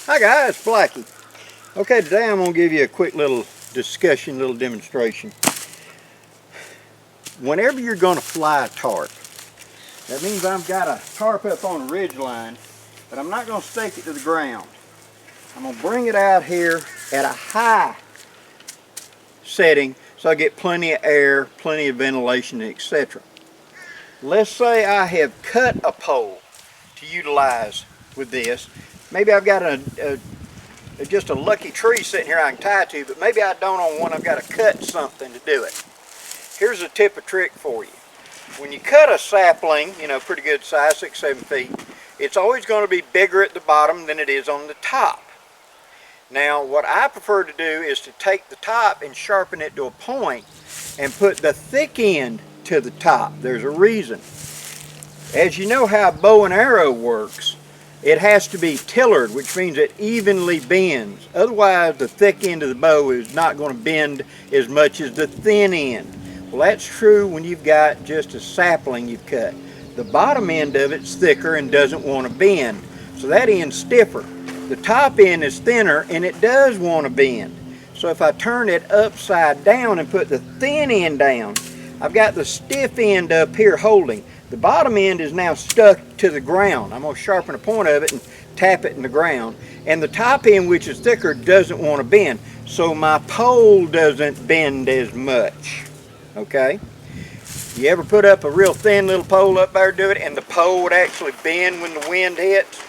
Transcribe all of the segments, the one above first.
Hi guys, Blackie. Okay, today I'm going to give you a quick little discussion, little demonstration. Whenever you're going to fly a tarp, that means I've got a tarp up on a ridge line, but I'm not going to stake it to the ground. I'm going to bring it out here at a high setting so I get plenty of air, plenty of ventilation, etc. Let's say I have cut a pole to utilize with this. Maybe I've got just a lucky tree sitting here I can tie to, but maybe I don't on one. I've got to cut something to do it. Here's a tip of trick for you. When you cut a sapling, pretty good size, 6-7 feet, it's always going to be bigger at the bottom than it is on the top. Now, what I prefer to do is to take the top and sharpen it to a point and put the thick end to the top. There's a reason. As you know how a bow and arrow works, it has to be tillered, which means it evenly bends. Otherwise, the thick end of the bow is not going to bend as much as the thin end. Well, that's true when you've got just a sapling you've cut. The bottom end of it's thicker and doesn't want to bend, so that end's stiffer. The top end is thinner and it does want to bend. So if I turn it upside down and put the thin end down, I've got the stiff end up here holding. The bottom end is now stuck to the ground. I'm going to sharpen a point of it and tap it in the ground. And the top end, which is thicker, doesn't want to bend. So my pole doesn't bend as much. Okay? You ever put up a real thin little pole up there to do it, and the pole would actually bend when the wind hits,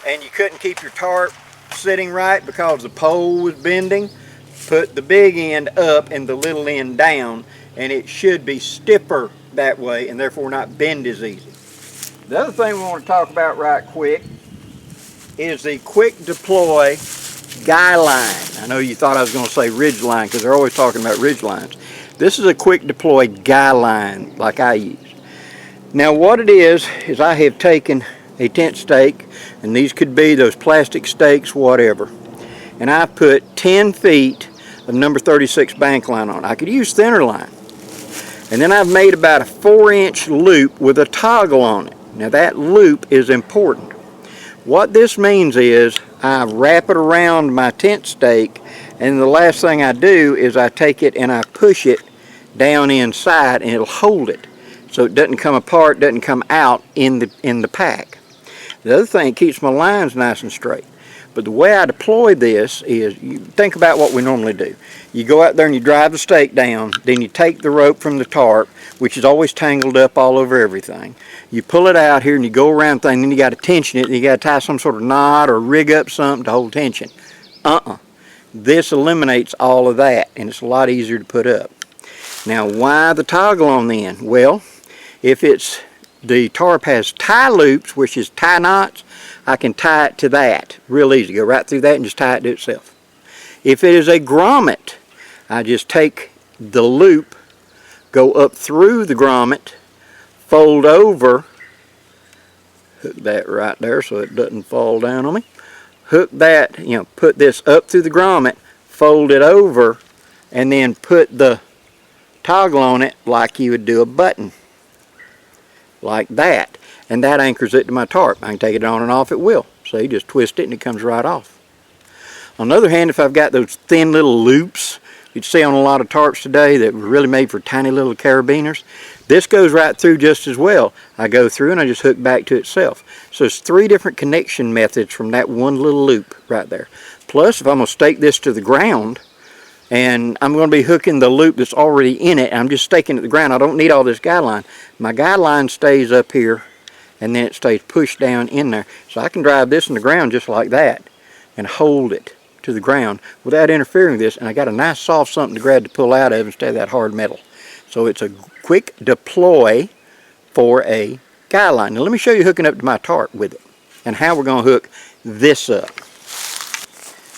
and you couldn't keep your tarp sitting right because the pole was bending? Put the big end up and the little end down, and it should be stiffer that way and therefore not bend as easy. The other thing we want to talk about right quick is the quick deploy Guideline. I know you thought I was going to say ridge line because they're always talking about ridge lines. This is a quick deploy Guideline like I use. Now what it is I have taken a tent stake, and these could be those plastic stakes, whatever, and I put 10 feet of number 36 bank line on. I could use thinner line. And then I've made about a 4-inch loop with a toggle on it. Now that loop is important. What this means is I wrap it around my tent stake, and the last thing I do is I take it and I push it down inside and it'll hold it. So it doesn't come apart, doesn't come out in the pack. The other thing, it keeps my lines nice and straight. But the way I deploy this is, you think about what we normally do. You go out there and you drive the stake down, then you take the rope from the tarp, which is always tangled up all over everything. You pull it out here and you go around the thing, then you got to tension it, and you got to tie some sort of knot or rig up something to hold tension. This eliminates all of that, and it's a lot easier to put up. Now, why the toggle on the end? Well, if the tarp has tie loops, which is tie knots, I can tie it to that real easy. Go right through that and just tie it to itself. If it is a grommet, I just take the loop, go up through the grommet, fold over, hook that right there so it doesn't fall down on me, hook that, put this up through the grommet, fold it over, and then put the toggle on it like you would do a button, like that. And that anchors it to my tarp. I can take it on and off at will. So you just twist it and it comes right off. On the other hand, if I've got those thin little loops you'd see on a lot of tarps today that were really made for tiny little carabiners, this goes right through just as well. I go through and I just hook back to itself. So it's 3 different connection methods from that one little loop right there. Plus, if I'm going to stake this to the ground, and I'm going to be hooking the loop that's already in it, and I'm just staking it to the ground, I don't need all this Guideline. My Guideline stays up here, and then it stays pushed down in there. So I can drive this in the ground just like that and hold it to the ground without interfering with this, and I got a nice soft something to grab to pull out of instead of that hard metal. So it's a quick deploy for a Guideline. Now let me show you hooking up to my tarp with it and how we're going to hook this up.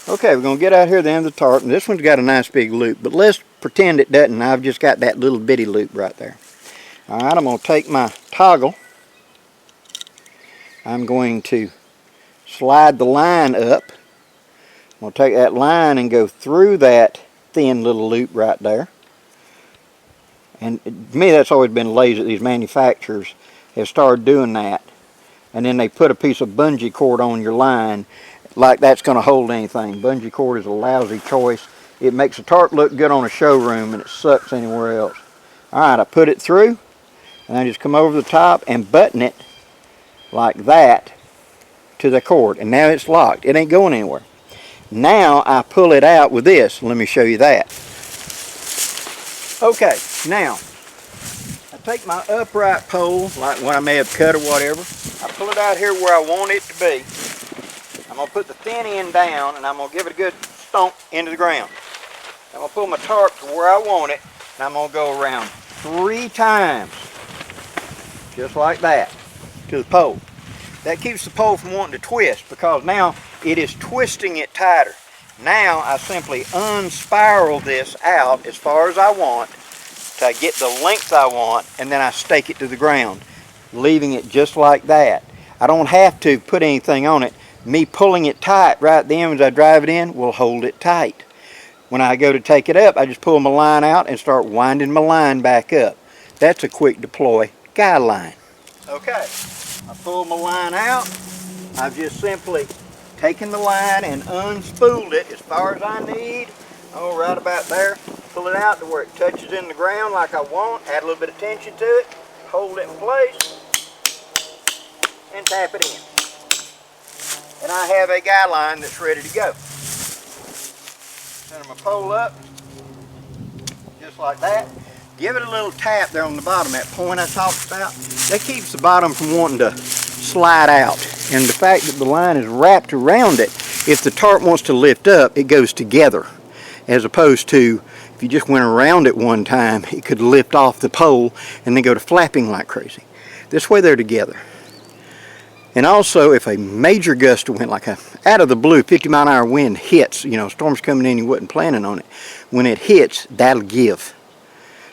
Okay, we're going to get out here at the end of the tarp, and this one's got a nice big loop, but let's pretend it doesn't. I've just got that little bitty loop right there. Alright, I'm going to take my toggle. I'm going to slide the line up. I'm going to take that line and go through that thin little loop right there. And to me, that's always been lazy. These manufacturers have started doing that. And then they put a piece of bungee cord on your line. like that's going to hold anything. Bungee cord is a lousy choice. It makes a tarp look good on a showroom and it sucks anywhere else. Alright, I put it through and I just come over the top and button it like that to the cord, and now it's locked. It ain't going anywhere. Now I pull it out with this. Let me show you that. Okay, now I take my upright pole, like one I may have cut or whatever. I pull it out here where I want it to be. I'm going to put the thin end down and I'm going to give it a good stomp into the ground. I'm going to pull my tarp to where I want it and I'm going to go around 3 times, just like that, to the pole. That keeps the pole from wanting to twist because now it is twisting it tighter. Now I simply unspiral this out as far as I want to get the length I want, and then I stake it to the ground, leaving it just like that. I don't have to put anything on it. Me pulling it tight right then as I drive it in will hold it tight. When I go to take it up, I just pull my line out and start winding my line back up. That's a quick deploy Guideline. Okay. I pull my line out. I've just simply taken the line and unspooled it as far as I need. Oh, right about there. Pull it out to where it touches in the ground like I want. Add a little bit of tension to it. Hold it in place. And tap it in. And I have a Guideline that's ready to go. Center my pole up. Just like that. Give it a little tap there on the bottom, that point I talked about. That keeps the bottom from wanting to slide out. And the fact that the line is wrapped around it, if the tarp wants to lift up, it goes together. As opposed to, if you just went around it one time, it could lift off the pole and then go to flapping like crazy. This way they're together. And also, if a major gust of wind, like a out of the blue 50-mile-an-hour wind hits, you know, storm's coming in, you wasn't planning on it. When it hits, that'll give.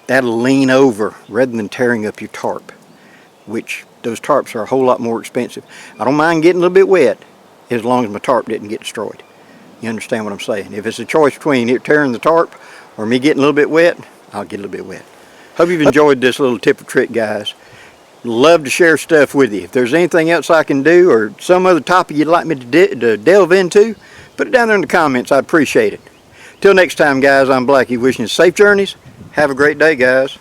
That'll lean over rather than tearing up your tarp, which those tarps are a whole lot more expensive. I don't mind getting a little bit wet as long as my tarp didn't get destroyed. You understand what I'm saying? If it's a choice between it tearing the tarp or me getting a little bit wet, I'll get a little bit wet. Hope you've enjoyed this little tip or trick, guys. Love to share stuff with you. If there's anything else I can do or some other topic you'd like me to delve into, put it down there in the comments. I'd appreciate it. Till next time, guys, I'm Blackie wishing you safe journeys. Have a great day, guys.